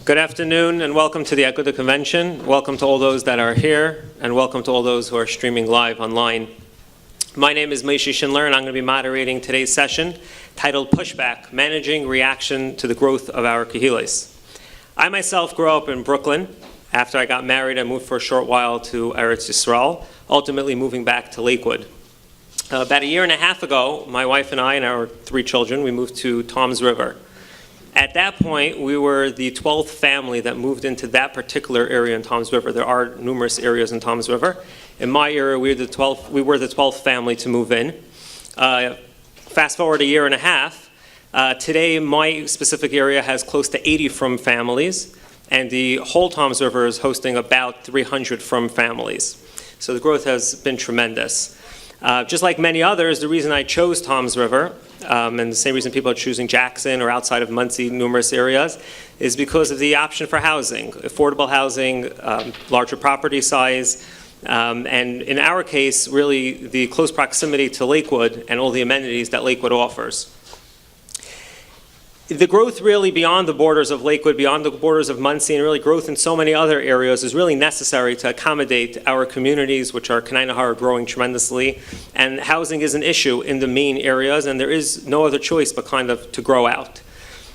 Good afternoon and welcome to the Agudath convention. Welcome to all those that are here and welcome to all those who are streaming live online. My name is Moshe Shindler and I'm going to be moderating today's session titled Pushback, Managing Reaction to the Growth of Our Kehillos. I myself grew up in Brooklyn. After I got married, I moved for a short while to Eretz Yisrael, ultimately moving back to Lakewood. About a year and a half ago, my wife and I and our 3 children, we moved to Toms River. At that point, we were the 12th family that moved into that particular area in Toms River. There are numerous areas in Toms River. In my area, we were the 12th family to move in. Fast forward a year and a half. Today, my specific area has close to 80 from families, and the whole Toms River is hosting about 300 from families. So the growth has been tremendous. Just like many others, the reason I chose Toms River, and the same reason people are choosing Jackson or outside of Muncie, numerous areas, is because of the option for housing, affordable housing, larger property size, and in our case, really the close proximity to Lakewood and all the amenities that Lakewood offers. The growth really beyond the borders of Lakewood, beyond the borders of Muncie, and really growth in so many other areas is really necessary to accommodate our communities, which are growing tremendously. And housing is an issue in the main areas, and there is no other choice but kind of to grow out.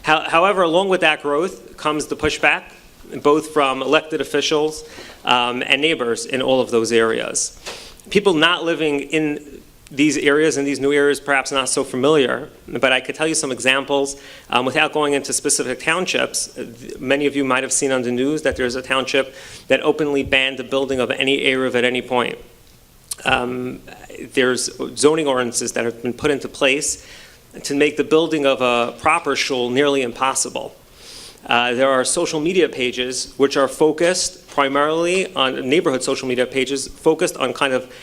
However, along with that growth comes the pushback, both from elected officials and neighbors in all of those areas. People not living in these areas and these new areas perhaps not so familiar, but I could tell you some examples without going into specific townships. Many of you might have seen on the news that there's a township that openly banned the building of any Eruv at any point. There's zoning ordinances that have been put into place to make the building of a proper shul nearly impossible. There are social media pages which are focused primarily on neighborhood social media pages focused on kind of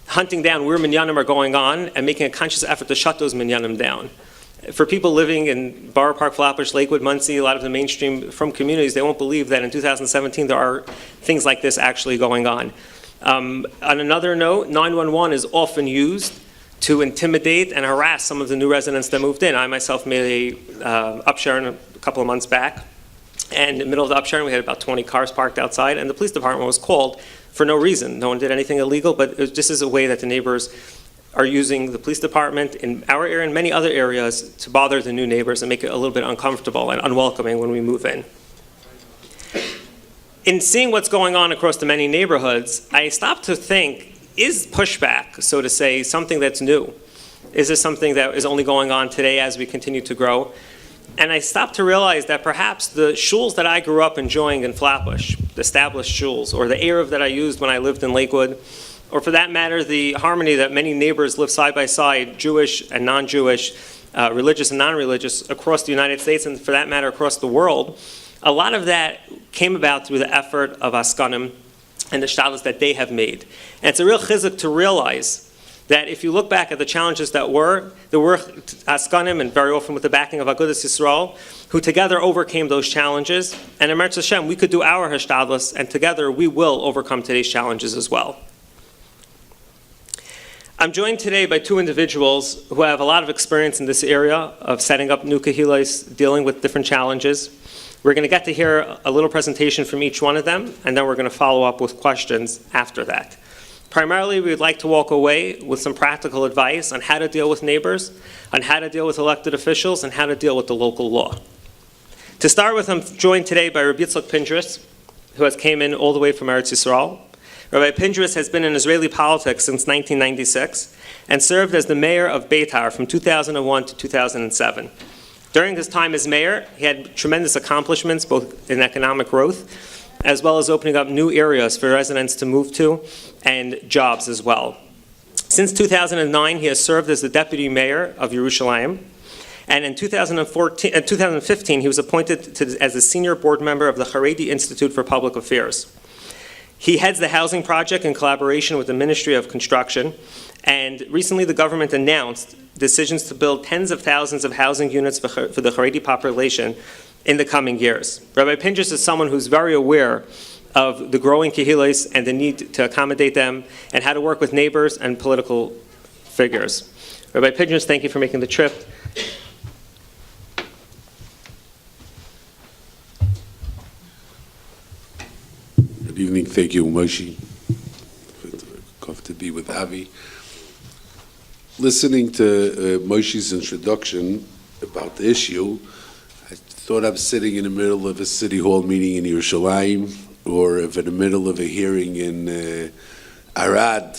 hunting down where minyanim are going on and making a conscious effort to shut those minyanim down. For people living in Borough Park, Flatbush, Lakewood, Muncie, a lot of the mainstream from communities, they won't believe that in 2017 there are things like this actually going on. On another note, 911 is often used to intimidate and harass some of the new residents that moved in. I myself made a upsharing a couple of months back, and in the middle of the upsharing we had about 20 cars parked outside, and the police department was called for no reason. No one did anything illegal, but this is a way that the neighbors are using the police department in our area and many other areas to bother the new neighbors and make it a little bit uncomfortable and unwelcoming when we move in. In seeing what's going on across the many neighborhoods, I stopped to think, is pushback, so to say, something that's new? Is this something that is only going on today as we continue to grow? And I stopped to realize that perhaps the shuls that I grew up enjoying in Flatbush, the established shuls, or the Eruv that I used when I lived in Lakewood, or for that matter, the harmony that many neighbors live side by side, Jewish and non-Jewish, religious and non-religious, across the United States, and for that matter, across the world, a lot of that came about through the effort of Askanim and the shtalos that they have made. And it's a real chizuk to realize that if you look back at the challenges there were Askanim, and very often with the backing of Agudath Yisrael, who together overcame those challenges. And in Eretz Hashem, we could do our hashtadlus, and together we will overcome today's challenges as well. I'm joined today by 2 individuals who have a lot of experience in this area of setting up new Kehillos, dealing with different challenges. We're going to get to hear a little presentation from each one of them, and then we're going to follow up with questions after that. Primarily, we would like to walk away with some practical advice on how to deal with neighbors, on how to deal with elected officials, and how to deal with the local law. To start with, I'm joined today by Rabbi Yitzchok Pindrus, who has came in all the way from Eretz Yisrael. Rabbi Pindrus has been in Israeli politics since 1996 and served as the mayor of Beitar from 2001 to 2007. During his time as mayor, he had tremendous accomplishments, both in economic growth, as well as opening up new areas for residents to move to, and jobs as well. Since 2009, he has served as the deputy mayor of Yerushalayim, and in 2015, he was appointed as a senior board member of the Haredi Institute for Public Affairs. He heads the housing project in collaboration with the Ministry of Construction, and recently the government announced decisions to build tens of thousands of housing units for the Haredi population in the coming years. Rabbi Pindrus is someone who's very aware of the growing Kehillos and the need to accommodate them and how to work with neighbors and political figures. Rabbi Pindrus, thank you for making the trip. Good evening. Thank you, Moshe. Good to be with Avi. Listening to Moshe's introduction about the issue, I thought I'm sitting in the middle of a city hall meeting in Yerushalayim, or if in the middle of a hearing in Arad,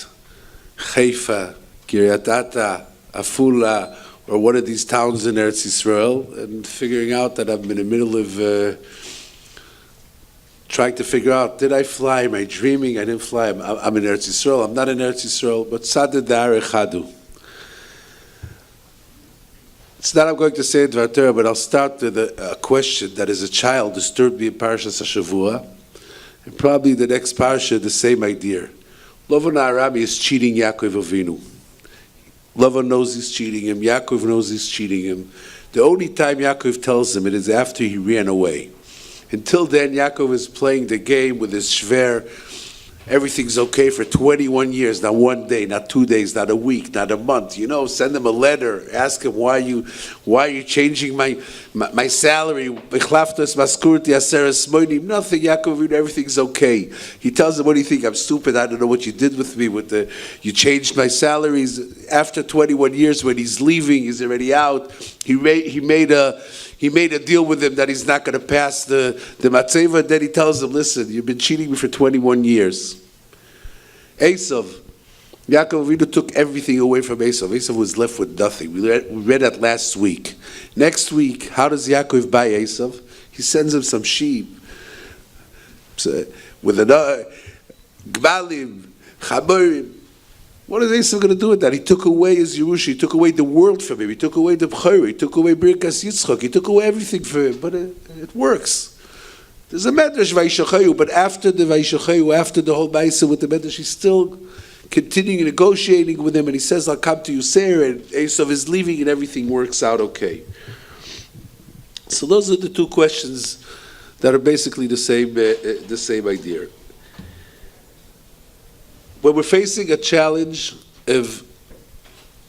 Haifa, Kiryat Ata, Afula, or one of these towns in Eretz Yisrael, and figuring out that I'm in the middle of trying to figure out, did I fly? Am I dreaming? I didn't fly. I'm in Eretz Yisrael. I'm not in Eretz Yisrael, but Sadeh Dar Echadu. It's not I'm going to say Dvar Torah, but I'll start with a question that as a child disturbed me in Parashas HaShavua, and probably the next Parasha, the same idea. Lavan Arami is cheating Yaakov Avinu. Lavan knows he's cheating him. Yaakov knows he's cheating him. The only time Yaakov tells him it is after he ran away. Until then, Yaakov is playing the game with his shver. Everything's okay for 21 years, not one day, not 2 days, not a week, not a month. You know, send him a letter, ask him why are you changing my salary? Nothing, Yaakov, everything's okay. He tells him, what do you think? I'm stupid. I don't know what you did with me. You changed my salaries. After 21 years, when he's leaving, he's already out. He made a deal with him that he's not going to pass the matzeva, and then he tells him, listen, you've been cheating me for 21 years. Esav, Yaakov Avinu took everything away from Esav. Esav was left with nothing. We read that last week. Next week, how does Yaakov buy Esav? He sends him some sheep. With another, Gbalim, Chaborim. What is Esav going to do with that? He took away his Yerusha. He took away the world from him. He took away the B'chor. He took away Birkas Yitzchok. He took away everything from him. But it works. There's a medrash Vaishachayu, but after the Vaishachayu, after the whole Maisa with the medrash, he's still continuing negotiating with him, and he says, "I'll come to you, Sarah." And Esav is leaving, and everything works out okay. So those are the two questions that are basically the same idea. When we're facing a challenge of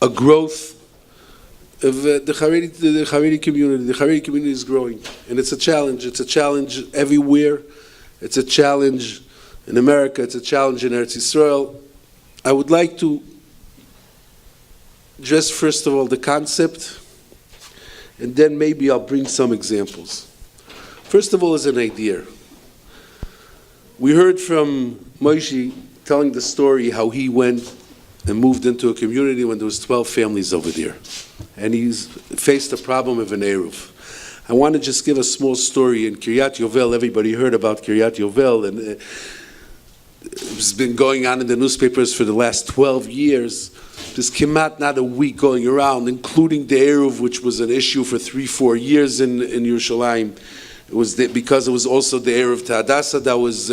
a growth of the Haredi community is growing, and it's a challenge. It's a challenge everywhere. It's a challenge in America. It's a challenge in Eretz Yisrael. I would like to address first of all the concept, and then maybe I'll bring some examples. First of all, is an idea. We heard from Moshe telling the story how he went and moved into a community when there was 12 families over there. And he's faced the problem of an Eruv. I want to just give a small story. In Kiryat Yovel, everybody heard about Kiryat Yovel, and it's been going on in the newspapers for the last 12 years. There's Kemat, not a week going around, including the Eruv, which was an issue for 3-4 years in Yerushalayim. It was because it was also the Eruv to Hadassah that was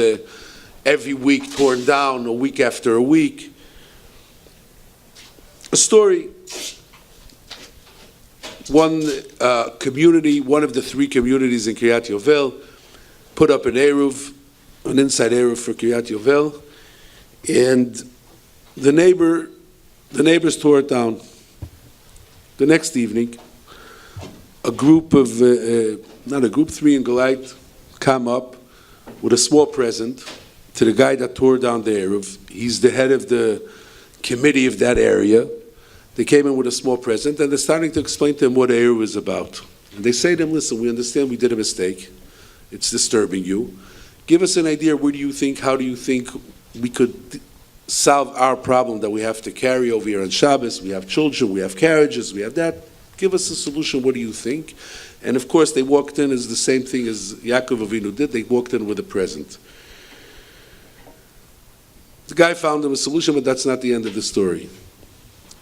every week torn down, a week after a week. A story. One community, one of the 3 communities in Kiryat Yovel, put up an Eruv, an inside Eruv for Kiryat Yovel, and the neighbors tore it down. The next evening, a group of, 3 in Galite, come up with a small present to the guy that tore down the Eruv. He's the head of the committee of that area. They came in with a small present, and they're starting to explain to him what Eruv is about. And they say to him, listen, we understand we did a mistake. It's disturbing you. Give us an idea, how do you think we could solve our problem that we have to carry over here on Shabbos? We have children, we have carriages, we have that. Give us a solution, what do you think? And of course, they walked in as the same thing as Yaakov Avinu did. They walked in with a present. The guy found him a solution, but that's not the end of the story.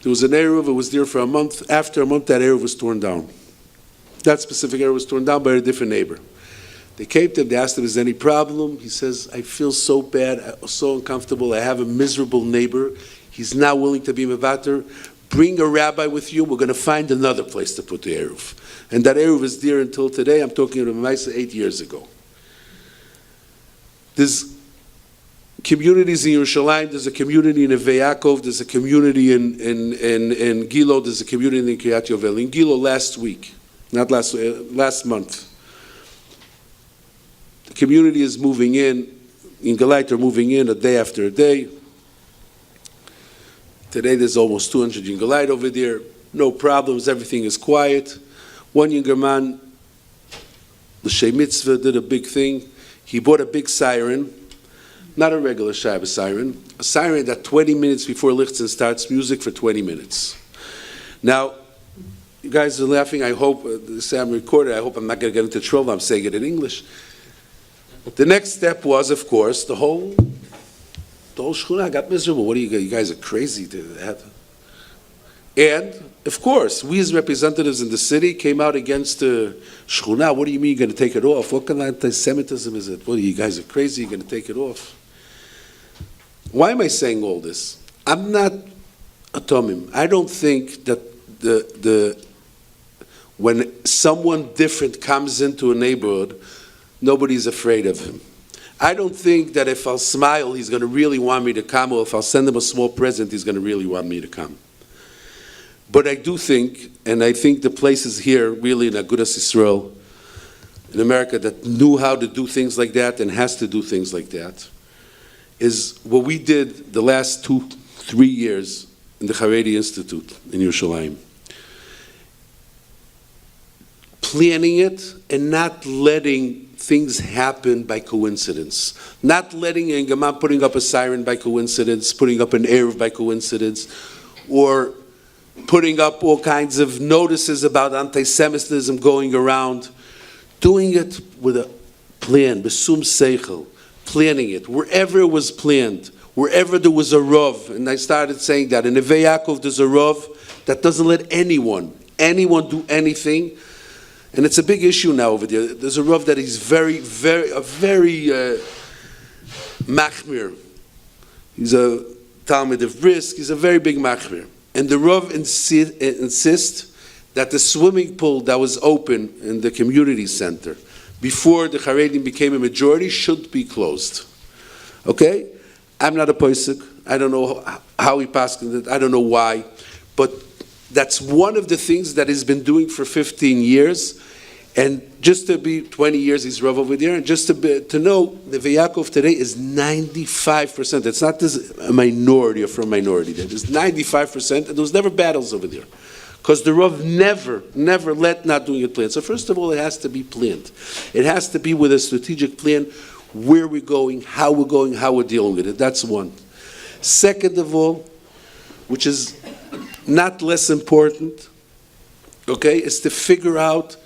There was an Eruv, it was there for a month. After a month, that Eruv was torn down. That specific Eruv was torn down by a different neighbor. They came to him, they asked him, is there any problem? He says, I feel so bad, so uncomfortable. I have a miserable neighbor. He's not willing to be mevater. Bring a rabbi with you. We're going to find another place to put the Eruv. And that Eruv is there until today. I'm talking about Maisa 8 years ago. There's communities in Yerushalayim, there's a community in Neve Yaakov, there's a community in Gilo, there's a community in Kiryat Yovel. In Gilo last month, the community is moving in. Yingalite are moving in a day after a day. Today there's almost 200 Yingalite over there. No problems, everything is quiet. One younger man, l'shei mitzvah, did a big thing. He bought a big siren, not a regular Shabbos siren, a siren that 20 minutes before Lichtzen starts, music for 20 minutes. Now, you guys are laughing, I hope, say I'm recorded, I hope I'm not going to get into trouble, I'm saying it in English. The next step was, of course, the whole shchuna got miserable. What do you guys are crazy to have? And, of course, we as representatives in the city came out against the shchuna. What do you mean you're going to take it off? What kind of anti-Semitism is it? What, you guys are crazy, you're going to take it off? Why am I saying all this? I'm not a tomim. I don't think that when someone different comes into a neighborhood, nobody's afraid of him. I don't think that if I'll smile, he's going to really want me to come, or if I'll send him a small present, he's going to really want me to come. But I do think, and I think the places here, really in Agudath Yisrael, in America, that knew how to do things like that and has to do things like that, is what we did the last 2-3 years in the Haredi Institute in Yerushalayim. Planning it and not letting things happen by coincidence. Not letting a Gemam putting up a siren by coincidence, putting up an Erev by coincidence, or putting up all kinds of notices about anti-Semitism going around. Doing it with a plan, besum seichel, planning it. Wherever it was planned, wherever there was a Rav, and I started saying that, in Neve Yaakov there's a Rav that doesn't let anyone do anything. And it's a big issue now over there. There's a Rav that is very machmir. He's a Talmud of Brisk. He's a very big machmir. And the Rav insists that the swimming pool that was open in the community center before the Haredim became a majority should be closed. Okay? I'm not a posek. I don't know how he passed it. I don't know why. But that's one of the things that he's been doing for 15 years. And just to be 20 years, he's Rav over there. And just to know, the Yaakov today is 95%. It's not this a minority or from a minority. There's 95%, and there was never battles over there. Because the Rav never let not doing it planned. So first of all, it has to be planned. It has to be with a strategic plan, where we're going, how we're dealing with it. That's one. Second of all, which is not less important, okay, is to figure out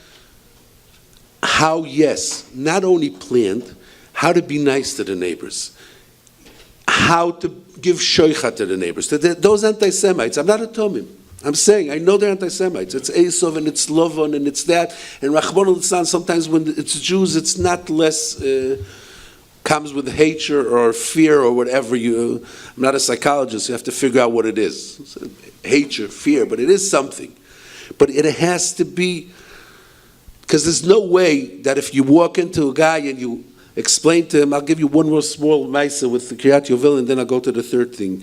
how, yes, not only planned, how to be nice to the neighbors, how to give shoicha to the neighbors, to those anti-Semites. I'm not a tomim. I'm saying, I know they're anti-Semites. It's Esov and it's Lovon and it's that. And Rachmana litzlan, sometimes when it's Jews, it's not less, comes with hatred or fear or whatever. I'm not a psychologist, you have to figure out what it is. It's hatred, fear, but it is something. But it has to be, because there's no way that if you walk into a guy and you explain to him, I'll give you one more small maisa with the Kiryat Yovel, and then I'll go to the third thing.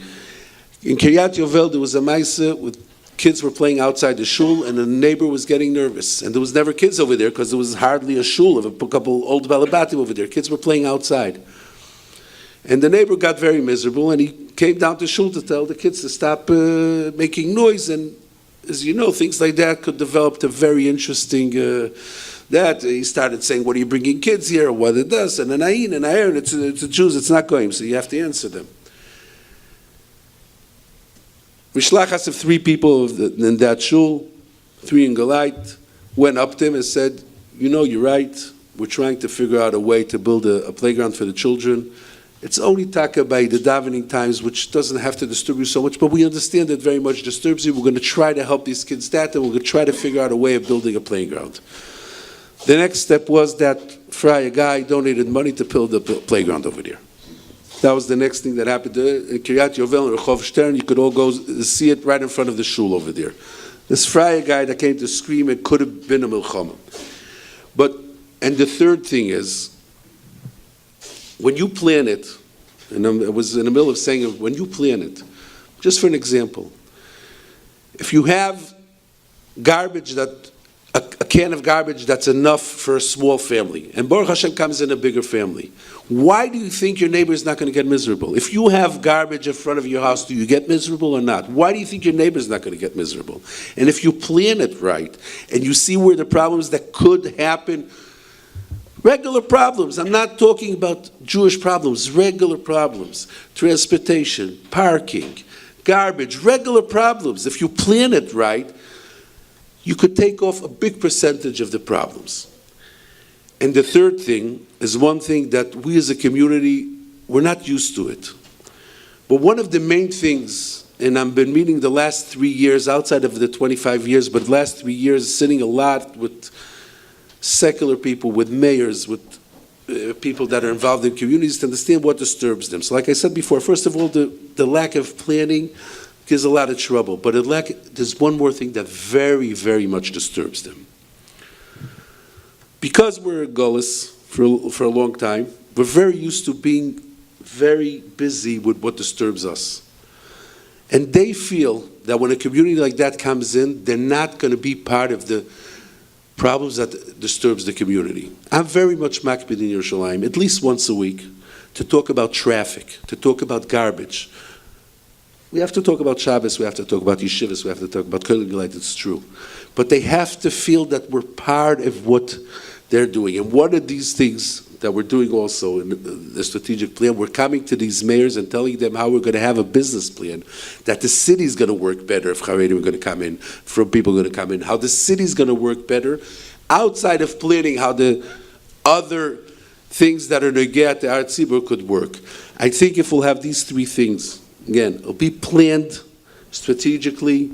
In Kiryat Yovel, there was a maisa with kids were playing outside the shul, and the neighbor was getting nervous. And there was never kids over there, because there was hardly a shul of a couple old balabatim over there. Kids were playing outside. And the neighbor got very miserable, and he came down to shul to tell the kids to stop making noise. And as you know, things like that could develop to very interesting, that he started saying, what are you bringing kids here? What it does? And an ayin and ayer, it's the Jews, it's not going, so you have to answer them. Mishlachas of 3 people in that shul, 3 in Galite, went up to him and said, you know, you're right, we're trying to figure out a way to build a playground for the children. It's only taka by the davening times, which doesn't have to disturb you so much, but we understand it very much disturbs you. We're going to try to help these kids that, and we're going to try to figure out a way of building a playground. The next step was that a guy donated money to build a playground over there. That was the next thing that happened. In Kiryat Yovel and Rehov Stern, you could all go see it right in front of the shul over there. This Fraya guy that came to scream, it could have been a milchama. And the third thing is, when you plan it, and I was in the middle of saying it, when you plan it, just for an example, if you have garbage that, a a can of garbage that's enough for a small family, and Baruch Hashem comes in a bigger family. Why do you think your neighbor is not going to get miserable? If you have garbage in front of your house, do you get miserable or not? Why do you think your neighbor is not going to get miserable? And if you plan it right, and you see where the problems that could happen, regular problems, I'm not talking about Jewish problems, regular problems, transportation, parking, garbage, regular problems. If you plan it right, you could take off a big percentage of the problems. And the third thing is one thing that we as a community, we're not used to it. But one of the main things, and I've been meeting the last 3 years, outside of the 25 years, but the last 3 years, sitting a lot with secular people, with mayors, with people that are involved in communities to understand what disturbs them. So like I said before, first of all, the lack of planning gives a lot of trouble. But there's one more thing that very, very much disturbs them. Because we're gullus for a long time, we're very used to being very busy with what disturbs us. And they feel that when a community like that comes in, they're not going to be part of the problems that disturbs the community. I'm very much makpid in Yerushalayim, at least once a week, to talk about traffic, to talk about garbage. We have to talk about Shabbos, we have to talk about yeshivas, we have to talk about Kol Gilait, it's true. But they have to feel that we're part of what they're doing. And one of these things that we're doing also in the strategic plan, we're coming to these mayors and telling them how we're going to have a business plan, that the city's going to work better if Haredim are going to come in, from people are going to come in, how the city's going to work better, outside of planning how the other things that are negea to our tzibur could work. I think if we'll have these three things, again, it'll be planned strategically,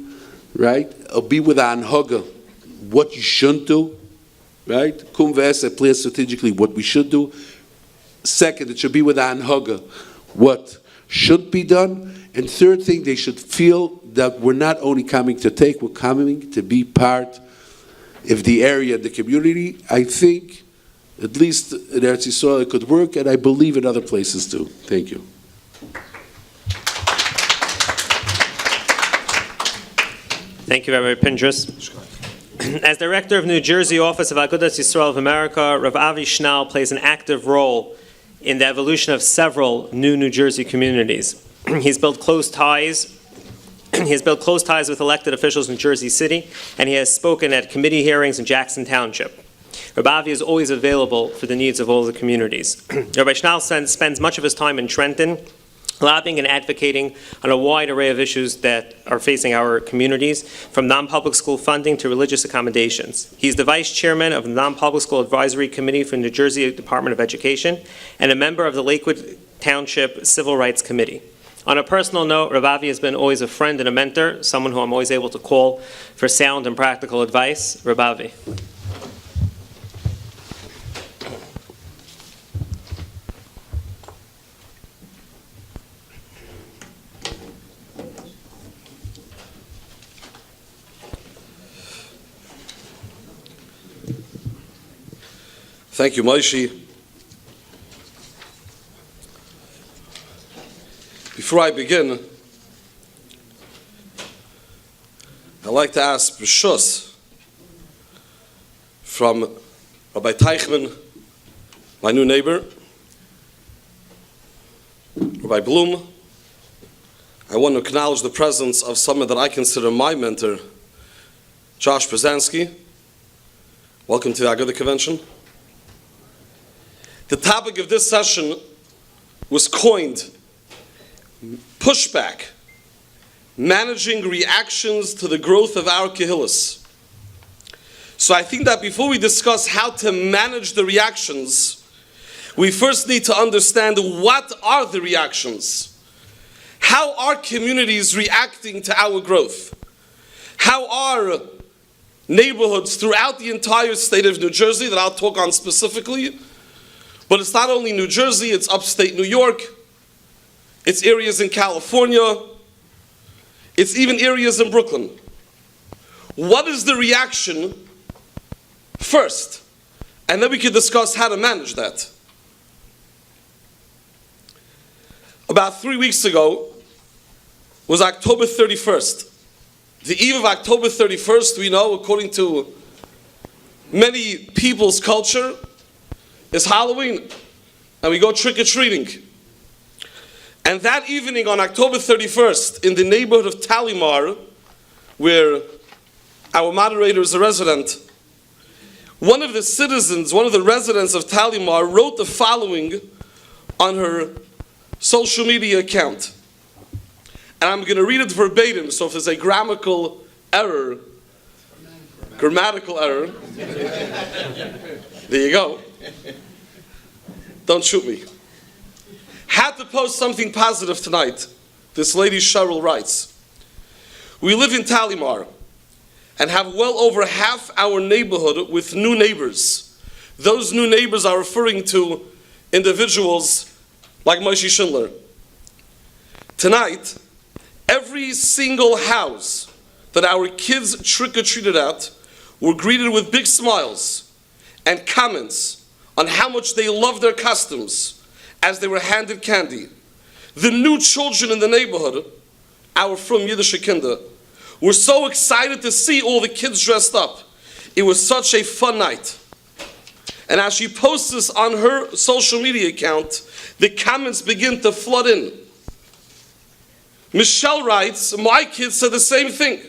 right? It'll be with anhaga, what you shouldn't do, right? Kum v'eseh, plan strategically what we should do. Second, it should be with anhaga, what should be done. And third thing, they should feel that we're not only coming to take, we're coming to be part of the area, the community. I think, at least in Eretz Yisrael, it could work, and I believe in other places too. Thank you. Thank you, Rabbi Pindrus. As Director of New Jersey Office of Agudath Yisrael of America, Rabbi Avi Schnall plays an active role in the evolution of several New Jersey communities. He's built close ties with elected officials in Jersey City, and he has spoken at committee hearings in Jackson Township. Rabbi Avi is always available for the needs of all the communities. Rabbi Schnall spends much of his time in Trenton, lobbying and advocating on a wide array of issues that are facing our communities, from non-public school funding to religious accommodations. He's the vice chairman of the Non-Public School Advisory Committee for New Jersey Department of Education and a member of the Lakewood Township Civil Rights Committee. On a personal note, Rabbi Avi has been always a friend and a mentor, someone who I'm always able to call for sound and practical advice. Rabbi Avi. Thank you, Moshe. Before I begin, I'd like to ask Rishus from Rabbi Teichman, my new neighbor, Rabbi Blum. I want to acknowledge the presence of someone that I consider my mentor, Josh Brzezinski. Welcome to the Agudath Convention. The topic of this session was coined Pushback, managing reactions to the growth of our Kehillos. So I think that before we discuss how to manage the reactions, we first need to understand what are the reactions. How are communities reacting to our growth? How are neighborhoods throughout the entire state of New Jersey, that I'll talk on specifically, but it's not only New Jersey, it's upstate New York, it's areas in California, it's even areas in Brooklyn. What is the reaction first? And then we can discuss how to manage that. About 3 weeks ago was October 31st. The eve of October 31st, we know, according to many people's culture is Halloween, and we go trick-or-treating. And that evening on October 31st, in the neighborhood of Talimar, where our moderator is a resident, one of the citizens, one of the residents of Talimar wrote the following on her social media account. And I'm going to read it verbatim, so if there's a grammatical error, there you go. Don't shoot me. Had to post something positive tonight. This lady Cheryl writes, we live in Talimar and have well over half our neighborhood with new neighbors. Those new neighbors are referring to individuals like Moshe Shindler. Tonight, every single house that our kids trick-or-treated at were greeted with big smiles and comments on how much they love their customs as they were handed candy. The new children in the neighborhood, our from Yiddish Kinder, were so excited to see all the kids dressed up. It was such a fun night. And as she posts this on her social media account, the comments begin to flood in. Michelle writes, my kids said the same thing.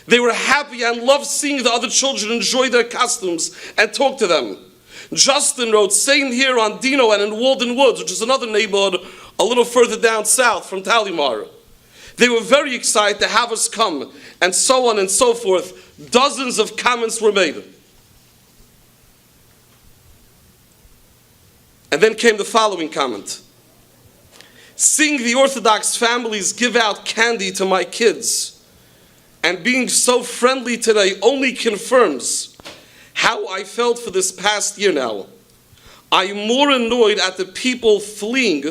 They were happy and loved seeing the other children enjoy their costumes and talk to them. Justin wrote, same here on Dino and in Walden Woods, which is another neighborhood a little further down south from Talimar. They were very excited to have us come, and so on and so forth. Dozens of comments were made. And then came the following comment. Seeing the Orthodox families give out candy to my kids and being so friendly today only confirms how I felt for this past year now. I'm more annoyed at the people fleeing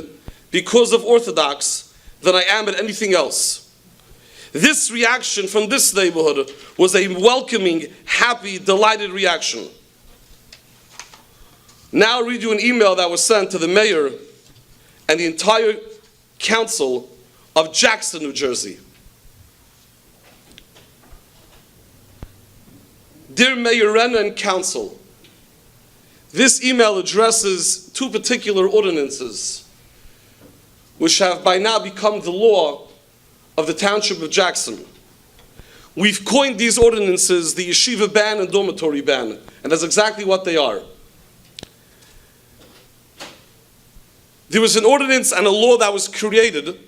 because of Orthodox than I am at anything else. This reaction from this neighborhood was a welcoming, happy, delighted reaction. Now I'll read you an email that was sent to the mayor and the entire council of Jackson, New Jersey. Dear Mayor Renner and Council, this email addresses two particular ordinances which have by now become the law of the Township of Jackson. We've coined these ordinances the yeshiva ban and dormitory ban, and that's exactly what they are. There was an ordinance and a law that was created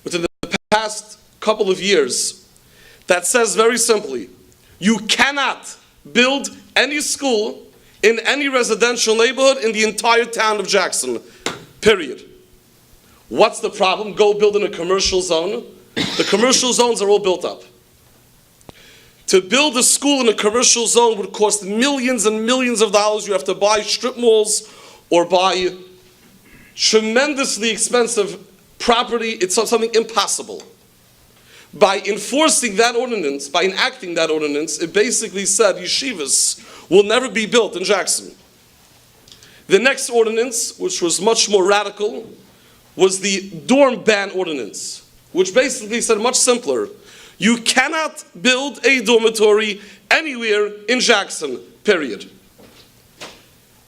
within the past couple of years that says very simply, you cannot build any school in any residential neighborhood in the entire town of Jackson, period. What's the problem? Go build in a commercial zone. The commercial zones are all built up. To build a school in a commercial zone would cost millions and millions of dollars. You have to buy strip malls or buy tremendously expensive property. It's something impossible. By enforcing that ordinance, by enacting that ordinance, it basically said yeshivas will never be built in Jackson. The next ordinance, which was much more radical, was the dorm ban ordinance, which basically said much simpler. You cannot build a dormitory anywhere in Jackson, period.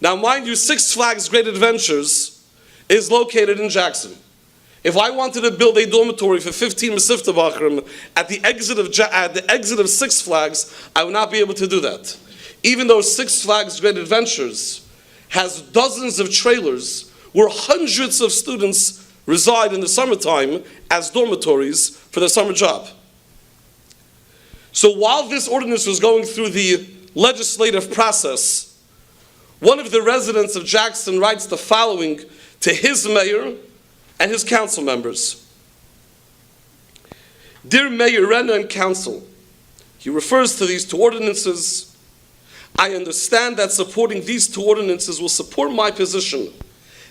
Now mind you, Six Flags Great Adventures is located in Jackson. If I wanted to build a dormitory for 15 Mesivta Bachrim at the exit of Six Flags, I would not be able to do that. Even though Six Flags Great Adventures has dozens of trailers where hundreds of students reside in the summertime as dormitories for their summer job. So while this ordinance was going through the legislative process, one of the residents of Jackson writes the following to his mayor and his council members. Dear Mayor Renner and Council, he refers to these two ordinances. I understand that supporting these two ordinances will support my position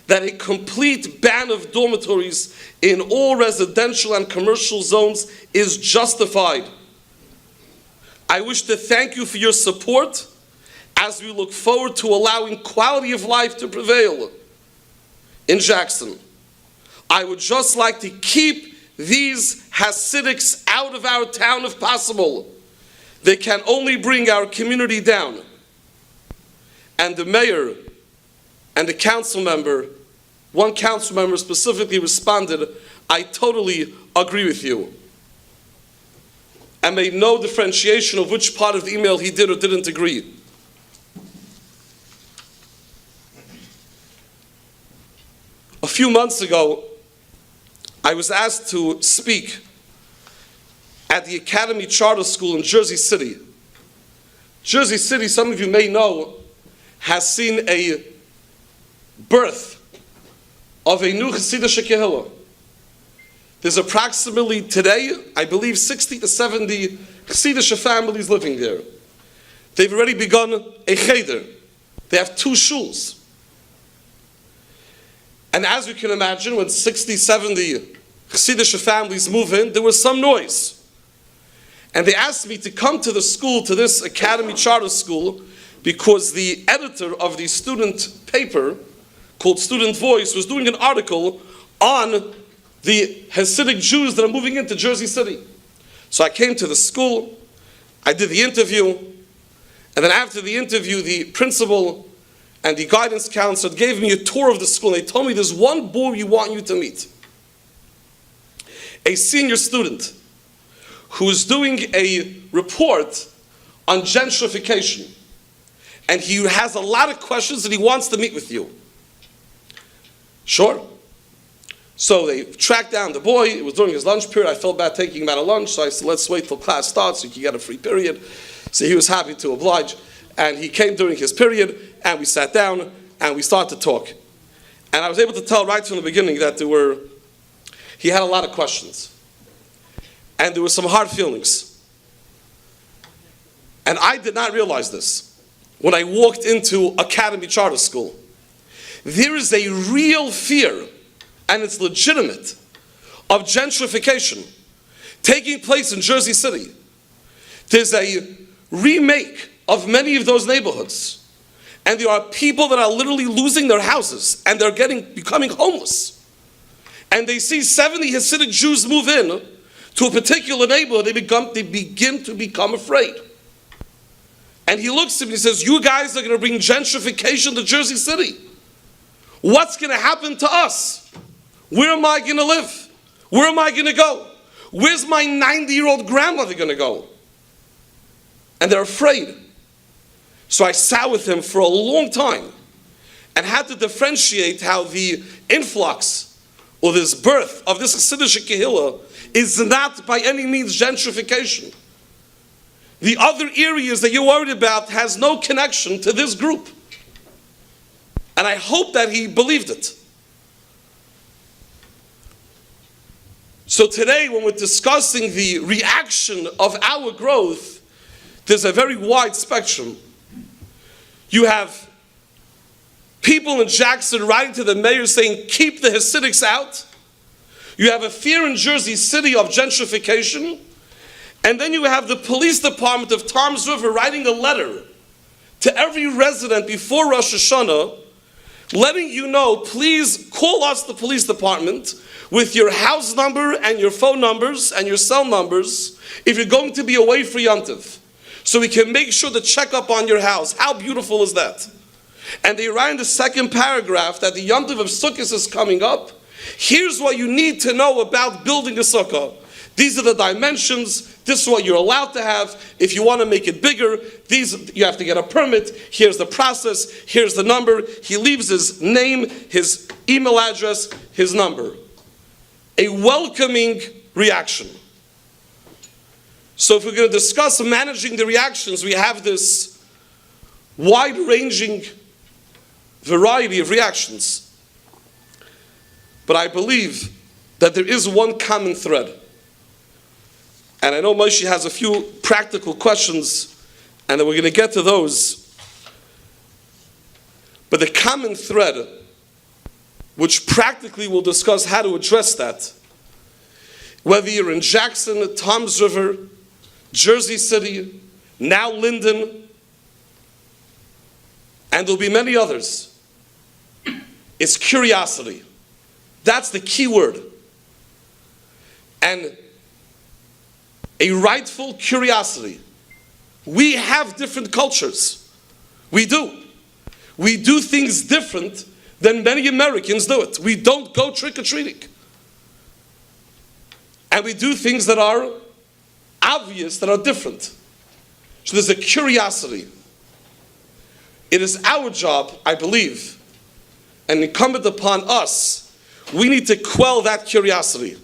that a complete ban of dormitories in all residential and commercial zones is justified. I wish to thank you for your support as we look forward to allowing quality of life to prevail in Jackson. I would just like to keep these Hasidics out of our town if possible. They can only bring our community down. and the mayor and the council member, one council member specifically responded, "I totally agree with you," and made no differentiation of which part of the email he did or didn't agree. A few months ago, I was asked to speak at the Academy Charter School in Jersey City. Jersey City, some of you may know, has seen a birth of a new Hasidic Kehillah. There's approximately today, I believe, 60 to 70 Hasidic families living there. They've already begun a cheder. They have 2 shuls. And as you can imagine, when 60, 70 Hasidic families move in, there was some noise. And they asked me to come to the school, to this Academy Charter School, because the editor of the student paper, called Student Voice, was doing an article on the Hasidic Jews that are moving into Jersey City. So I came to the school, I did the interview, and then after the interview, the principal and the guidance counselor gave me a tour of the school. They told me, "There's one boy we want you to meet. A senior student who is doing a report on gentrification. And he has a lot of questions and he wants to meet with you." Sure. So they tracked down the boy. It was during his lunch period. I felt bad taking him out of lunch, so I said, "Let's wait till class starts so you can get a free period." So he was happy to oblige. And he came during his period, and we sat down, and we started to talk. And I was able to tell right from the beginning that he had a lot of questions. And there were some hard feelings. And I did not realize this when I walked into Academy Charter School. There is a real fear, and it's legitimate, of gentrification taking place in Jersey City. There's a remake of many of those neighborhoods. And there are people that are literally losing their houses, and they're becoming homeless. And they see 70 Hasidic Jews move in to a particular neighborhood, they begin to become afraid. And he looks at me and he says, "You guys are going to bring gentrification to Jersey City. What's going to happen to us? Where am I going to live? Where am I going to go? Where's my 90-year-old grandmother going to go?" And they're afraid. So I sat with him for a long time and had to differentiate how the influx or this birth of this Hasidic Kehillah is not by any means gentrification. The other areas that you're worried about has no connection to this group. And I hope that he believed it. So today, when we're discussing the reaction of our growth, there's a very wide spectrum. You have people in Jackson writing to the mayor saying, "Keep the Hasidics out." You have a fear in Jersey City of gentrification. And then you have the police department of Tom's River writing a letter to every resident before Rosh Hashanah, letting you know, please call us, the police department, with your house number and your phone numbers and your cell numbers if you're going to be away for Yom Tov, so we can make sure to check up on your house. How beautiful is that? And they write in the second paragraph that the Yom Tov of Sukkot is coming up. Here's what you need to know about building a sukkah. These are the dimensions. This is what you're allowed to have. If you want to make it bigger, you have to get a permit. Here's the process. Here's the number. He leaves his name, his email address, his number. A welcoming reaction. So if we're going to discuss managing the reactions, we have this wide-ranging variety of reactions. But I believe that there is one common thread. And I know Moshe has a few practical questions, and then we're going to get to those. But the common thread, which practically we'll discuss how to address that, whether you're in Jackson, Toms River, Jersey City, now Linden, and there'll be many others, it's curiosity. That's the key word. And a rightful curiosity. We have different cultures. We do. We do things different than many Americans do it. We don't go trick-or-treating. And we do things that are obvious, that are different. So there's a curiosity. It is our job, I believe, and incumbent upon us, we need to quell that curiosity.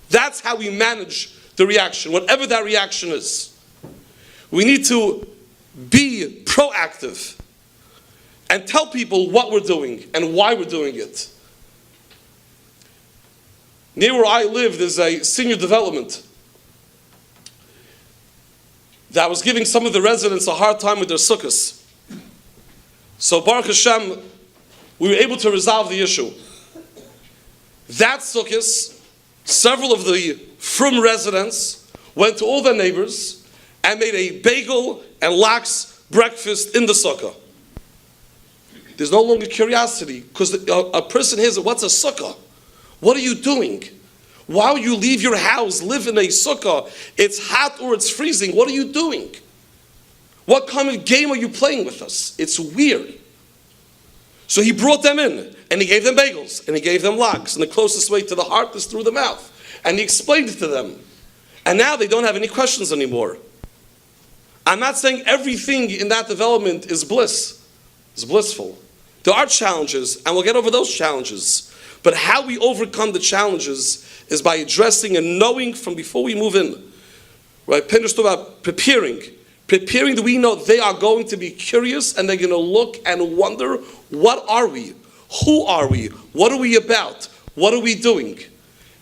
That's how we manage the reaction, whatever that reaction is. We need to be proactive and tell people what we're doing and why we're doing it. Near where I live, there's a senior development that was giving some of the residents a hard time with their sukkahs. So Baruch Hashem, we were able to resolve the issue. That sukkahs, several of the Frum residents went to all their neighbors and made a bagel and lax breakfast in the sukkah. There's no longer curiosity, because a person hears, what's a sukkah? What are you doing? Why would you leave your house, live in a sukkah? It's hot or it's freezing. What are you doing? What kind of game are you playing with us? It's weird. So he brought them in, and he gave them bagels, and he gave them latkes, and the closest way to the heart is through the mouth. And he explained it to them. And now they don't have any questions anymore. I'm not saying everything in that development is bliss. It's blissful. There are challenges, and we'll get over those challenges. But how we overcome the challenges is by addressing and knowing from before we move in. Right? Pindrus talked about preparing. Preparing that we know they are going to be curious, and they're going to look and wonder, what are we? Who are we? What are we about? What are we doing?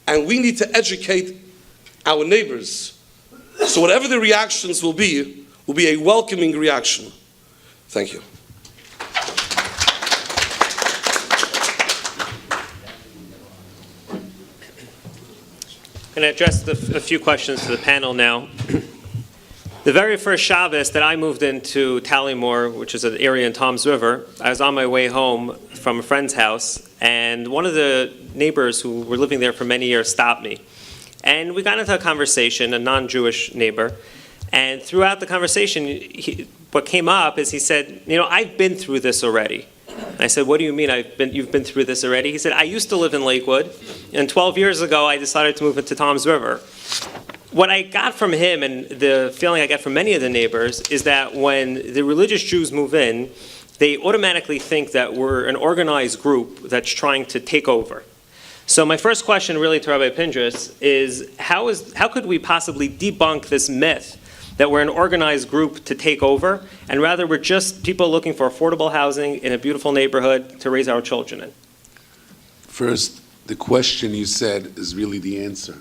And we need to educate our neighbors. So whatever the reactions will be a welcoming reaction. Thank you. I'm going to address a few questions to the panel now. The very first Shabbos that I moved into Talleymore, which is an area in Toms River, I was on my way home from a friend's house, and one of the neighbors who were living there for many years stopped me. And we got into a conversation, a non-Jewish neighbor, and throughout the conversation, what came up is he said, I've been through this already. I said, what do you mean you've been through this already? He said, I used to live in Lakewood, and 12 years ago I decided to move into Toms River. What I got from him, and the feeling I get from many of the neighbors, is that when the religious Jews move in, they automatically think that we're an organized group that's trying to take over. So my first question really to Rabbi Pindrus is how could we possibly debunk this myth that we're an organized group to take over, and rather we're just people looking for affordable housing in a beautiful neighborhood to raise our children in? First, the question you said is really the answer,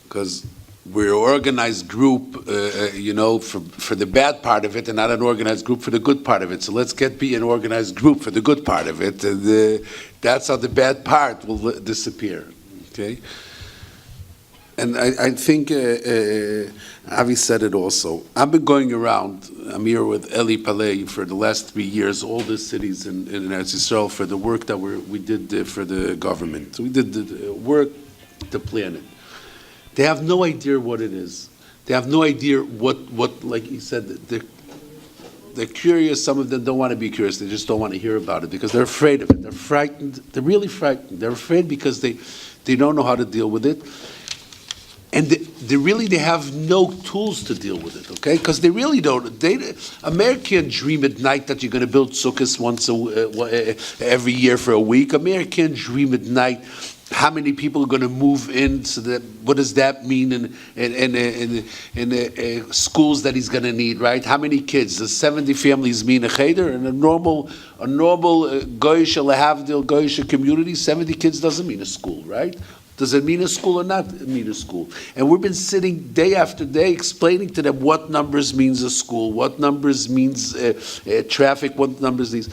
because we're an organized group, for the bad part of it, and not an organized group for the good part of it. So let's be an organized group for the good part of it. And that's how the bad part will disappear. Okay. And I think Avi said it also. I've been going around. I'm here with Eli Palei for the last 3 years, all the cities in Eretz Yisrael, for the work that we did for the government. We did the work to plan it. They have no idea what it is. They have no idea what like he said, they're curious. Some of them don't want to be curious. They just don't want to hear about it because they're afraid of it. They're frightened. They're really frightened. They're afraid because they don't know how to deal with it. And they have no tools to deal with it, okay? Because they really don't. America can't dream at night that you're going to build sukkahs every year for a week. America can't dream at night how many people are going to move in. So that what does that mean in schools that he's going to need, right? How many kids? Does 70 families mean a cheder? In a normal goyish lehavdil goyish community, 70 kids doesn't mean a school, right? Does it mean a school or not mean a school? And we've been sitting day after day explaining to them what numbers means a school, what numbers means traffic, what numbers these.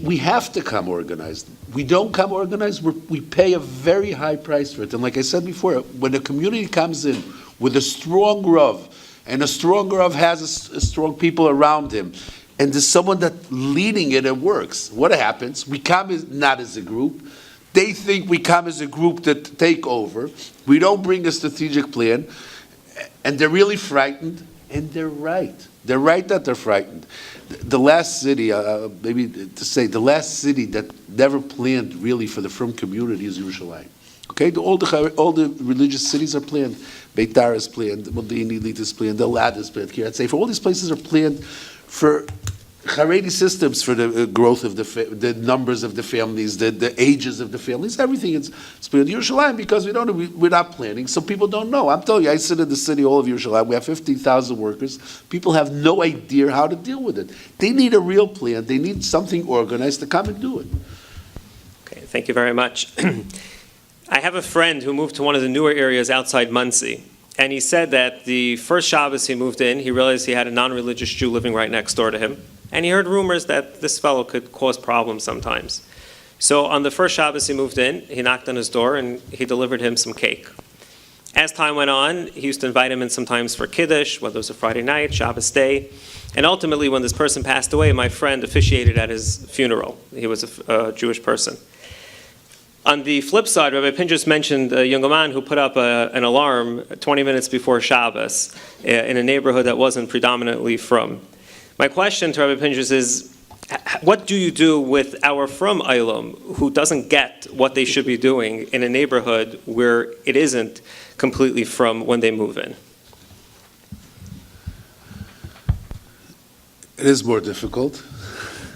We have to come organized. We don't come organized, we pay a very high price for it. And like I said before, when a community comes in with a strong Rav, and a strong Rav has a strong people around him, and there's someone that's leading it, it works. What happens? We come not as a group. They think we come as a group that take over. We don't bring a strategic plan, and they're really frightened. And they're right. They're right that they're frightened. The last city, maybe to say, the last city that never planned really for the frum community is Yerushalayim. Okay, all the religious cities are planned. Beitar is planned, Modi'in Illit is planned, Elad is planned, Kiryat Sefer. All these places are planned for Haredi systems, for the growth of the numbers of the families, the ages of the families, everything is planned. Yerushalayim, because we're not planning, so people don't know. I'm telling you, I sit in the city, all of Yerushalayim, we have 15,000 workers. People have no idea how to deal with it. They need a real plan. They need something organized to come and do it. Okay, thank you very much. I have a friend who moved to one of the newer areas outside Muncie, and he said that the first Shabbos he moved in, he realized he had a non-religious Jew living right next door to him, and he heard rumors that this fellow could cause problems sometimes. So on the first Shabbos he moved in, he knocked on his door and he delivered him some cake. As time went on, he used to invite him in sometimes for Kiddush, whether it was a Friday night, Shabbos day, and ultimately when this person passed away, my friend officiated at his funeral. He was a Jewish person. On the flip side, Rabbi Pindrus mentioned a young man who put up an alarm 20 minutes before Shabbos in a neighborhood that wasn't predominantly frum. My question to Rabbi Pindrus is, what do you do with our frum Eilam who doesn't get what they should be doing in a neighborhood where it isn't completely frum when they move in? It is more difficult.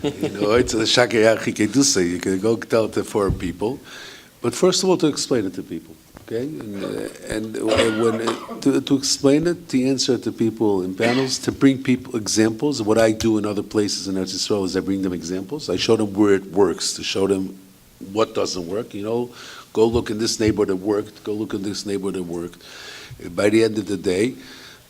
It's a shakayach kedusa. You can go tell it to 4 people, but first of all, to explain it to people, okay? To explain it, to answer it to people in panels, to bring people examples. What I do in other places in Eretz Yisrael is I bring them examples. I show them where it works, to show them what doesn't work. Go look in this neighborhood that worked. Go look in this neighborhood that worked. By the end of the day.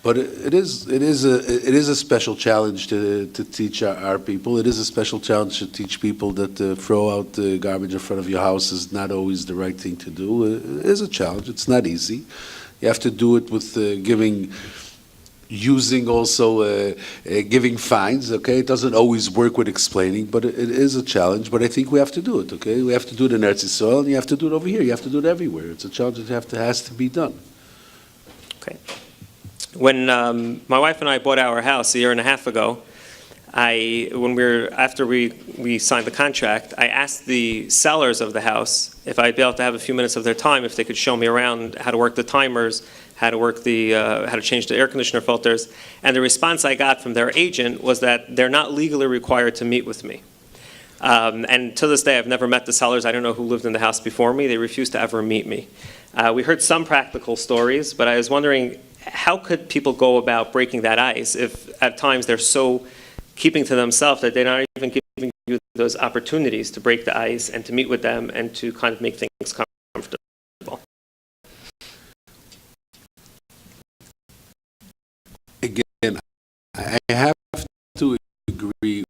But it is a special challenge to teach our people. It is a special challenge to teach people that throw out the garbage in front of your house is not always the right thing to do. It is a challenge. It's not easy. You have to do it with using also giving fines. Okay, it doesn't always work with explaining, but it is a challenge. But I think we have to do it. Okay, we have to do it in Eretz Yisrael, and you have to do it over here. You have to do it everywhere. It's a challenge that has to be done. Okay. When my wife and I bought our house a year and a half ago, after we signed the contract, I asked the sellers of the house if I'd be able to have a few minutes of their time, if they could show me around how to work the timers, how to change the air conditioner filters. And the response I got from their agent was that they're not legally required to meet with me. And to this day, I've never met the sellers. I don't know who lived in the house before me. They refused to ever meet me. We heard some practical stories, but I was wondering, how could people go about breaking that ice if at times they're so keeping to themselves that they're not even giving you those opportunities to break the ice and to meet with them and to kind of make things comfortable? Again, I have to agree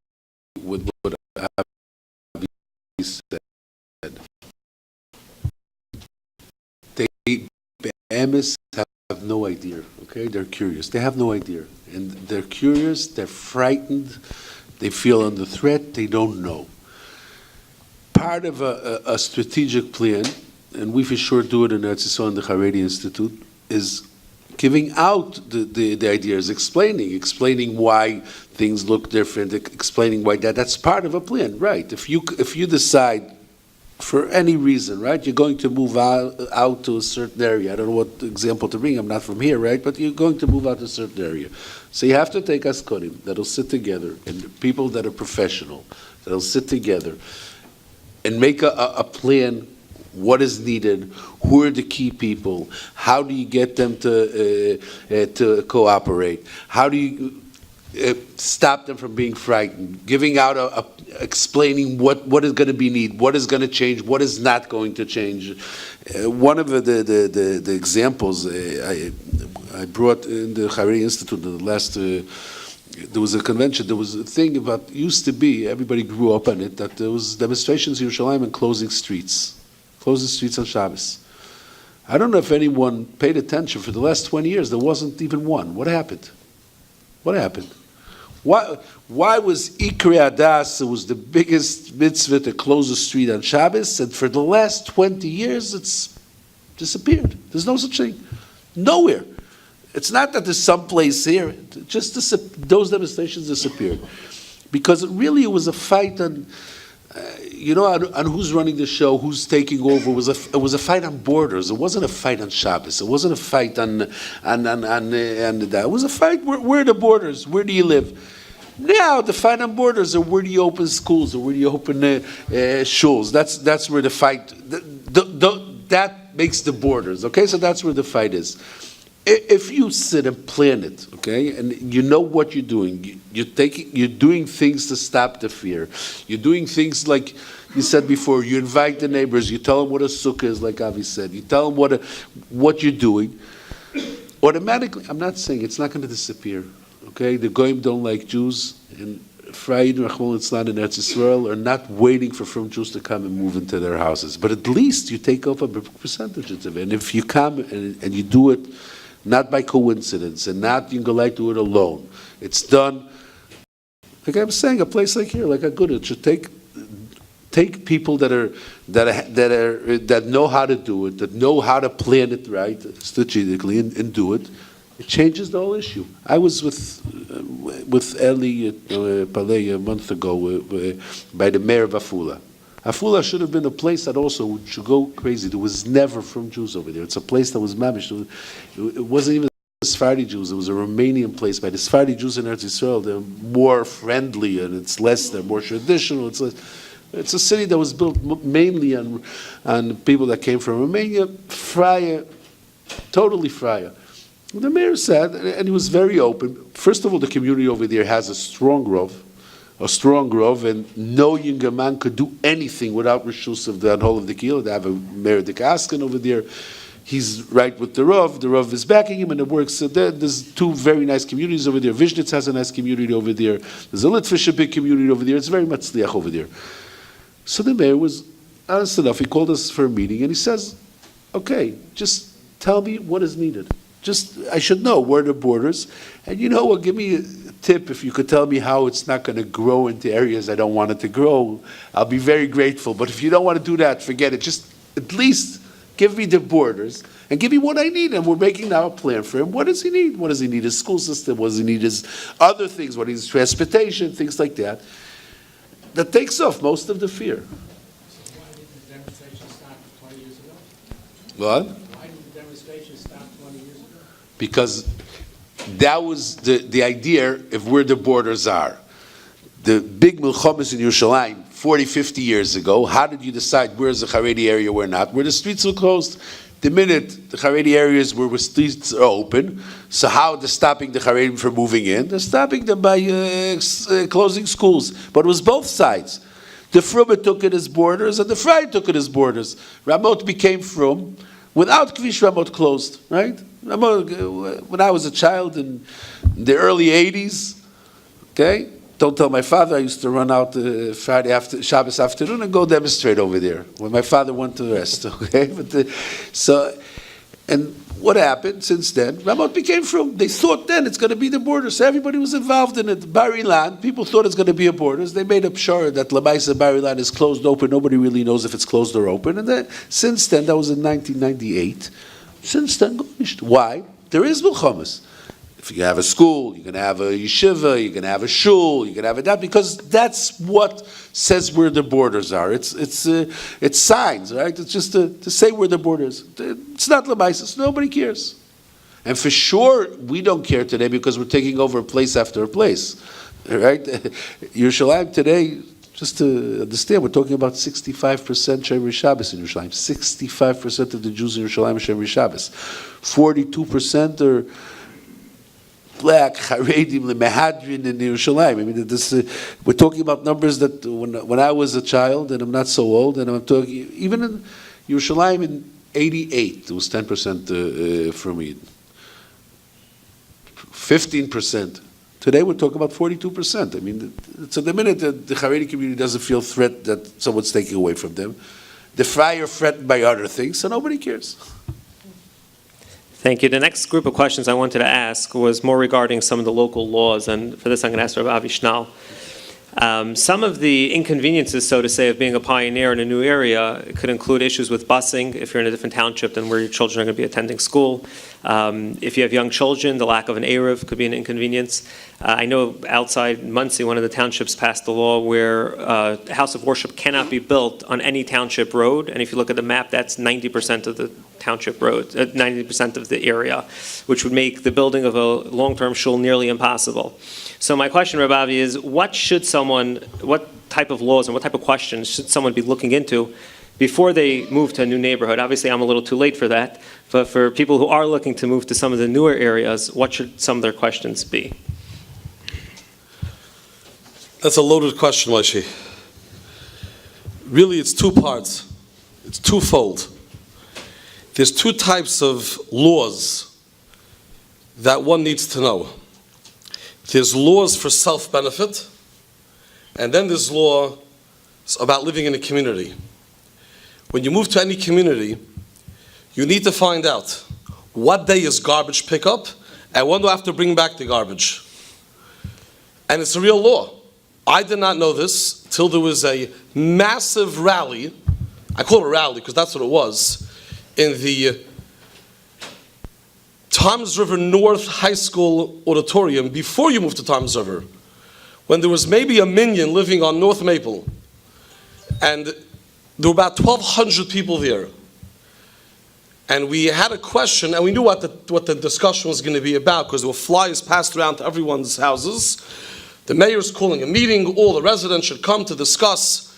with what Avi said. Emes have no idea, okay? They're curious. They have no idea. And they're curious, they're frightened, they feel under threat, they don't know. Part of a strategic plan, and we for sure do it in Eretz Yisrael and the Haredi Institute, is giving out the ideas, explaining why things look different, explaining why that's part of a plan, right? If you decide for any reason, right? You're going to move out to a certain area. I don't know what example to bring. I'm not from here, right? But you're going to move out to a certain area. So you have to take askonim that'll sit together, and people that are professional that'll sit together and make a plan. What is needed? Who are the key people? How do you get them to cooperate? How do you stop them from being frightened? Giving out explaining what is going to be needed, what is going to change, what is not going to change. One of the examples I brought in the Haredi Institute in the last. There was a convention. There was a thing about used to be. Everybody grew up on it. That there was demonstrations in Yerushalayim and closing streets on Shabbos. I don't know if anyone paid attention. For the last 20 years, there wasn't even one. What happened? Why was Ikrei Adas, it was the biggest mitzvah to close a street on Shabbos, and for the last 20 years it's disappeared? There's no such thing. Nowhere. It's not that there's some place here. Just those demonstrations disappeared. Because it was a fight on, on who's running the show, who's taking over. It was a fight on borders. It wasn't a fight on Shabbos. It wasn't a fight on that. It was a fight, where are the borders? Where do you live? Now, the fight on borders are where do you open schools, or where do you open shuls. That's where the fight, that makes the borders, okay? So that's where the fight is. If you sit and plan it, okay, and you know what you're doing, you're doing things to stop the fear. You're doing things like you said before. You invite the neighbors. You tell them what a sukkah is, like Avi said. You tell them what you're doing. Automatically, I'm not saying it's not going to disappear. Okay, the Goyim don't like Jews, and Fried and Rachmon Litzlan in Eretz Yisrael are not waiting for from Jews to come and move into their houses. But at least you take up a percentage of it. And if you come and you do it not by coincidence, and not you can go like do it alone. It's done. Like I'm saying, a place like here, like Agudath, should take people that know how to do it, that know how to plan it right strategically, and do it. It changes the whole issue. I was with Eli Palei a month ago by the mayor of Afula. Afula should have been a place that also should go crazy. There was never from Jews over there. It's a place that was mamish. It wasn't even Sephardi Jews. It was a Romanian place. By the Sephardi Jews in Eretz Yisrael, they're more friendly and they're more traditional. It's a city that was built mainly on people that came from Romania, Freie, totally Freie. The mayor said, and he was very open, first of all, the community over there has a strong growth, and no younger man could do anything without reshus of the whole of the Kehillah. They have a Mayor Askin over there. He's right with the Rav is backing him, and it works. There's two very nice communities over there. Vishnitz has a nice community over there. There's a Litvish big community over there. It's very much tzliach over there. So the mayor was honest enough. He called us for a meeting, and he says, okay, just tell me what is needed. I should know where are the borders. And you know what, give me a tip if you could tell me how it's not going to grow into areas I don't want it to grow. I'll be very grateful. But if you don't want to do that, forget it. Just at least give me the borders and give me what I need. And we're making now a plan for him. What does he need? What does he need? His school system? What does he need? His other things? What is transportation? Things like that. That takes off most of the fear. Why didn't the demonstration stop 20 years ago? What? Why didn't the demonstration stop 20 years ago? Because that was the idea of where the borders are. The big milchomas in Yerushalayim 40, 50 years ago, how did you decide where's the Haredi area, where not? Where the streets were closed. The minute the Haredi areas where streets are open, so how they're stopping the Haredim from moving in? They're stopping them by closing schools. But it was both sides. The Fruba took it as borders, and the Frei took it as borders. Ramot became Frum without Kvish Ramot closed, right? When I was a child in the early 80s, okay, don't tell my father, I used to run out Friday after Shabbos afternoon and go demonstrate over there when my father went to rest, okay? And what happened since then? Ramot became from, they thought then it's going to be the border, so everybody was involved in it. Barilan, people thought it's going to be a borders. They made up sure that Lamaisa Barilan is closed open. Nobody really knows if it's closed or open. And then, since then, that was in 1998, since then, why? There is milchomas. If you have a school, you can have a yeshiva, you can have a shul, you can have that, because that's what says where the borders are. It's signs, right? It's just to say where the borders. It's not lemaisus. Nobody cares. And for sure, we don't care today because we're taking over a place after a place, right? Yerushalayim today, just to understand, we're talking about 65% Shemri Shabbos in Yerushalayim. 65% of the Jews in Yerushalayim are Shemri Shabbos. 42% are black, Haredim, Lemehadrin in Yerushalayim. I mean, we're talking about numbers that when I was a child, and I'm not so old, and I'm talking, even in Yerushalayim in 88, it was 10% from Eden. 15%. Today we're talking about 42%. I mean, so the minute the Haredi community doesn't feel threat that someone's taking away from them, the Frei are threatened by other things, so nobody cares. Thank you. The next group of questions I wanted to ask was more regarding some of the local laws, and for this I'm going to ask Rabbi Avi Schnall. Some of the inconveniences, so to say, of being a pioneer in a new area could include issues with busing if you're in a different township than where your children are going to be attending school. If you have young children, the lack of an Eruv could be an inconvenience. I know outside Muncie, one of the townships passed a law where a house of worship cannot be built on any township road, and if you look at the map, that's 90% of the township road, 90% of the area, which would make the building of a long-term shul nearly impossible. So my question, Rabbi Avi, is what type of laws and what type of questions should someone be looking into before they move to a new neighborhood? Obviously, I'm a little too late for that, but for people who are looking to move to some of the newer areas, what should some of their questions be? That's a loaded question, Moshe. Really, it's two parts. It's twofold. There's two types of laws that one needs to know. There's laws for self-benefit, and then there's laws about living in a community. When you move to any community, you need to find out what day is garbage pickup and when do I have to bring back the garbage. And it's a real law. I did not know this till there was a massive rally. I call it a rally because that's what it was, in the Toms River North High School auditorium before you moved to Toms River, when there was maybe a minion living on North Maple, and there were about 1,200 people there. And we had a question, and we knew what the discussion was going to be about because there were flyers passed around to everyone's houses. The mayor's calling a meeting, all the residents should come to discuss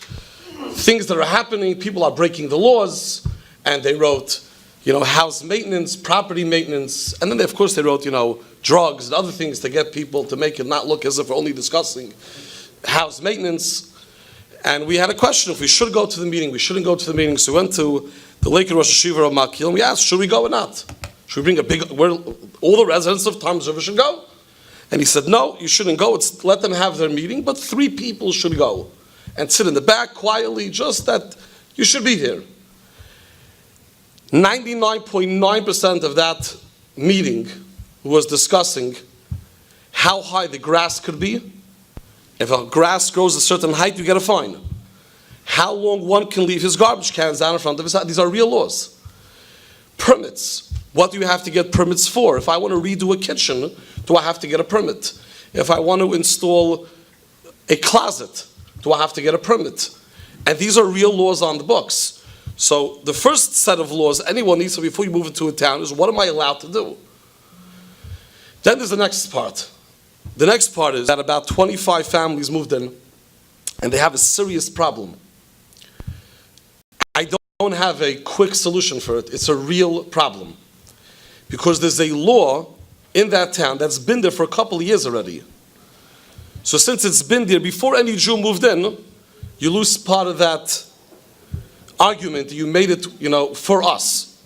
things that are happening, people are breaking the laws, and they wrote, house maintenance, property maintenance, and then of course they wrote, drugs and other things to get people to make it not look as if we're only discussing house maintenance. And we had a question if we should go to the meeting, we shouldn't go to the meeting. So we went to the Lake Rosh Hashiva of Makil and we asked, should we go or not? Should we bring where all the residents of Toms River should go? And he said, no, you shouldn't go. Let them have their meeting, but 3 people should go and sit in the back quietly, just that you should be there. 99.9% of that meeting was discussing how high the grass could be. If a grass grows a certain height, you get a fine. How long one can leave his garbage cans down in front of his house. These are real laws. Permits. What do you have to get permits for? If I want to redo a kitchen, do I have to get a permit? If I want to install a closet, do I have to get a permit? And these are real laws on the books. So the first set of laws anyone needs to before you move into a town is, what am I allowed to do? Then there's the next part. The next part is that about 25 families moved in, and they have a serious problem. I don't have a quick solution for it. It's a real problem. Because there's a law in that town that's been there for a couple of years already. So since it's been there, before any Jew moved in, you lose part of that argument. You made it, for us.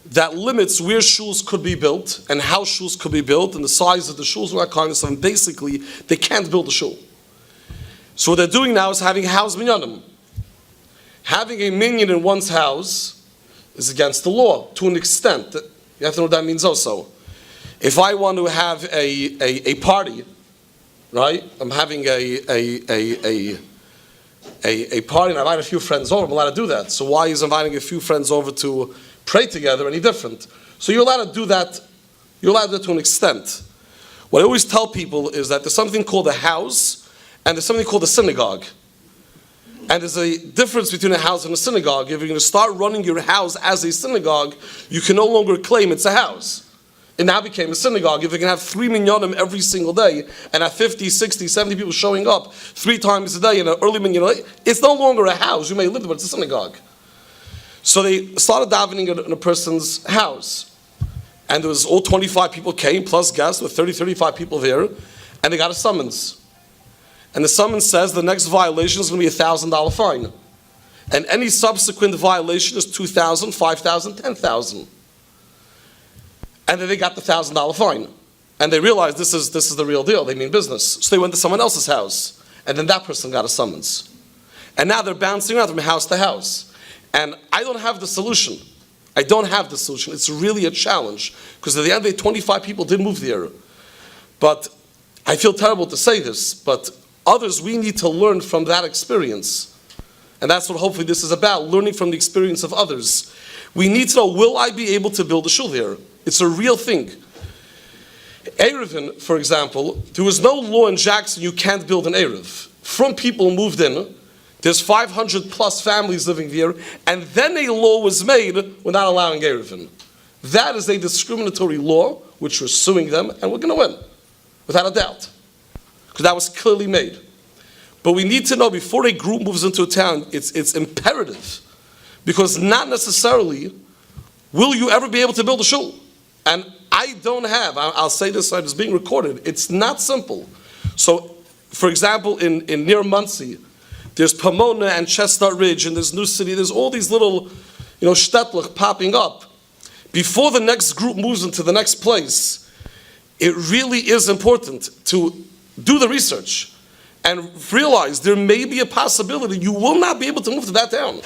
That limits where shuls could be built and how shuls could be built and the size of the shuls and that kind of stuff. And basically, they can't build a shul. So what they're doing now is having house minyanim. Having a minyan in one's house is against the law to an extent. You have to know what that means also. If I want to have a party, right? I'm having a party and I invite a few friends over. I'm allowed to do that. So why is inviting a few friends over to pray together any different? So you're allowed to do that. You're allowed to do that to an extent. What I always tell people is that there's something called a house and there's something called a synagogue. And there's a difference between a house and a synagogue. If you're going to start running your house as a synagogue, you can no longer claim it's a house. It now became a synagogue. If you can have 3 minyanim every single day and have 50, 60, 70 people showing up 3 times a day in an early minyan, it's no longer a house. You may live there, but it's a synagogue. So they started davening in a person's house. And there was all 25 people came, plus guests, with 30, 35 people there, and they got a summons. And the summons says the next violation is going to be a $1,000 fine. And any subsequent violation is $2,000, $5,000, $10,000. And then they got the $1,000 fine. And they realized this is the real deal. They mean business. So they went to someone else's house. And then that person got a summons. And now they're bouncing around from house to house. And I don't have the solution. I don't have the solution. It's really a challenge. Because at the end of the day, 25 people did move there. But I feel terrible to say this, but others, we need to learn from that experience. And that's what hopefully this is about, learning from the experience of others. We need to know, will I be able to build a shul there? It's a real thing. Erevin, for example, there was no law in Jackson you can't build an Erev. From people moved in, there's 500 plus families living there, and then a law was made without allowing Erevin. That is a discriminatory law, which we're suing them, and we're going to win, without a doubt, because that was clearly made. But we need to know before a group moves into a town, it's imperative, because not necessarily will you ever be able to build a shul. And I don't have, I'll say this, it's being recorded, it's not simple. So, for example, in near Muncie, there's Pomona and Chestnut Ridge, and there's New City, there's all these little, shtetlich popping up. Before the next group moves into the next place, it really is important to do the research and realize there may be a possibility you will not be able to move to that town.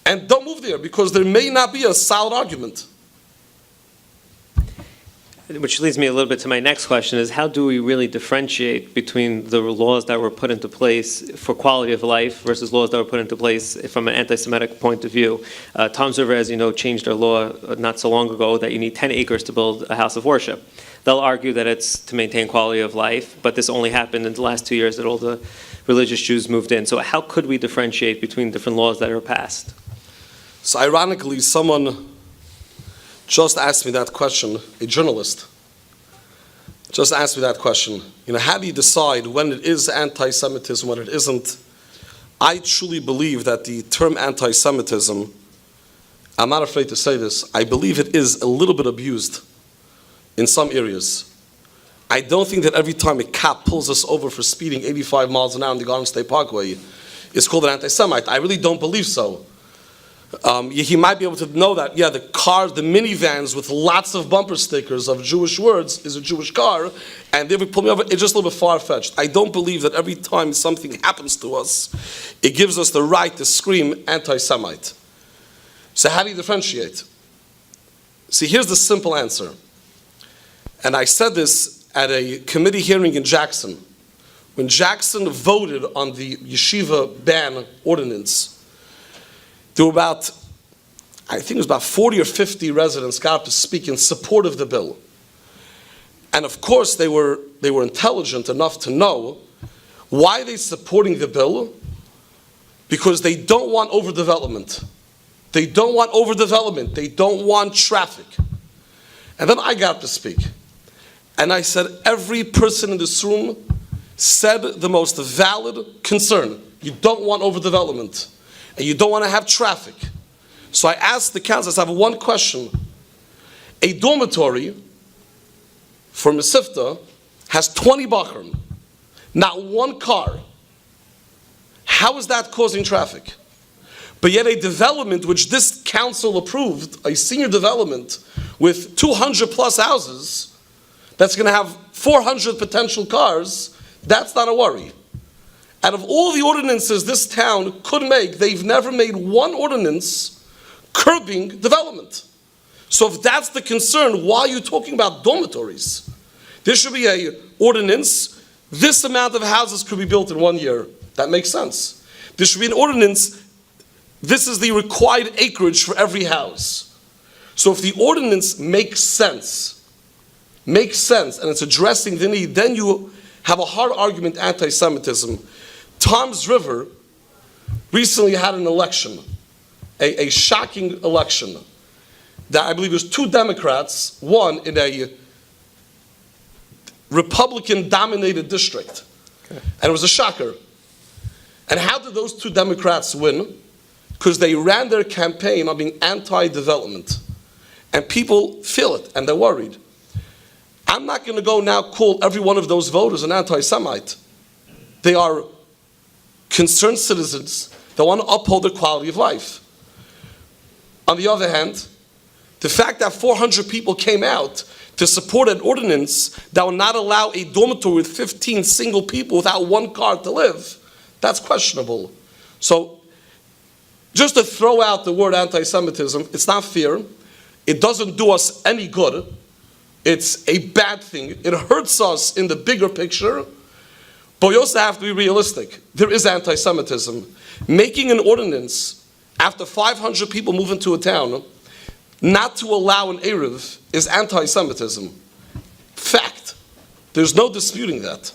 And don't move there, because there may not be a solid argument. Which leads me a little bit to my next question, is how do we really differentiate between the laws that were put into place for quality of life versus laws that were put into place from an anti-Semitic point of view? Tom's River, as you know, changed their law not so long ago that you need 10 acres to build a house of worship. They'll argue that it's to maintain quality of life, but this only happened in the last 2 years that all the religious Jews moved in. So how could we differentiate between different laws that are passed? So ironically, someone just asked me that question, a journalist just asked me that question. How do you decide when it is anti-Semitism, when it isn't? I truly believe that the term anti-Semitism, I'm not afraid to say this, I believe it is a little bit abused in some areas. I don't think that every time a cop pulls us over for speeding 85 miles an hour on the Garden State Parkway, it's called an anti-Semite. I really don't believe so. He might be able to know that, the cars, the minivans with lots of bumper stickers of Jewish words is a Jewish car, and they would pull me over. It's just a little bit far-fetched. I don't believe that every time something happens to us, it gives us the right to scream anti-Semite. So how do you differentiate? See, here's the simple answer. And I said this at a committee hearing in Jackson. When Jackson voted on the yeshiva ban ordinance, there were about 40 or 50 residents got up to speak in support of the bill. And of course they were intelligent enough to know why they're supporting the bill, because they don't want overdevelopment. They don't want overdevelopment. They don't want traffic. And then I got up to speak. And I said, every person in this room said the most valid concern. You don't want overdevelopment. And you don't want to have traffic. So I asked the council, I have one question. A dormitory for Mesivta has 20 bachrim, not one car. How is that causing traffic? But yet a development which this council approved, a senior development with 200 plus houses, that's going to have 400 potential cars, that's not a worry. Out of all the ordinances this town could make, they've never made one ordinance curbing development. So if that's the concern, why are you talking about dormitories? There should be an ordinance, this amount of houses could be built in 1 year. That makes sense. There should be an ordinance, this is the required acreage for every house. So if the ordinance makes sense, and it's addressing the need, then you have a hard argument anti-Semitism. Tom's River recently had an election, a shocking election, that I believe was 2 Democrats won in a Republican-dominated district. Okay. And it was a shocker. And how did those 2 Democrats win? Because they ran their campaign on being anti-development. And people feel it, and they're worried. I'm not going to go now call every one of those voters an anti-Semite. They are concerned citizens that want to uphold their quality of life. On the other hand, the fact that 400 people came out to support an ordinance that will not allow a dormitory with 15 single people without one car to live, that's questionable. So, just to throw out the word anti-Semitism, it's not fair. It doesn't do us any good. It's a bad thing. It hurts us in the bigger picture. But we also have to be realistic. There is anti-Semitism. Making an ordinance after 500 people move into a town not to allow an Eruv is anti-Semitism. Fact. There's no disputing that.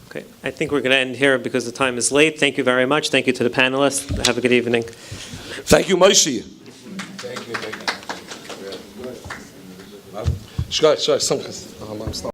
Okay, I think we're going to end here because the time is late. Thank you very much. Thank you to the panelists. Have a good evening. Thank you, Moshe. Thank you. Shkai, some.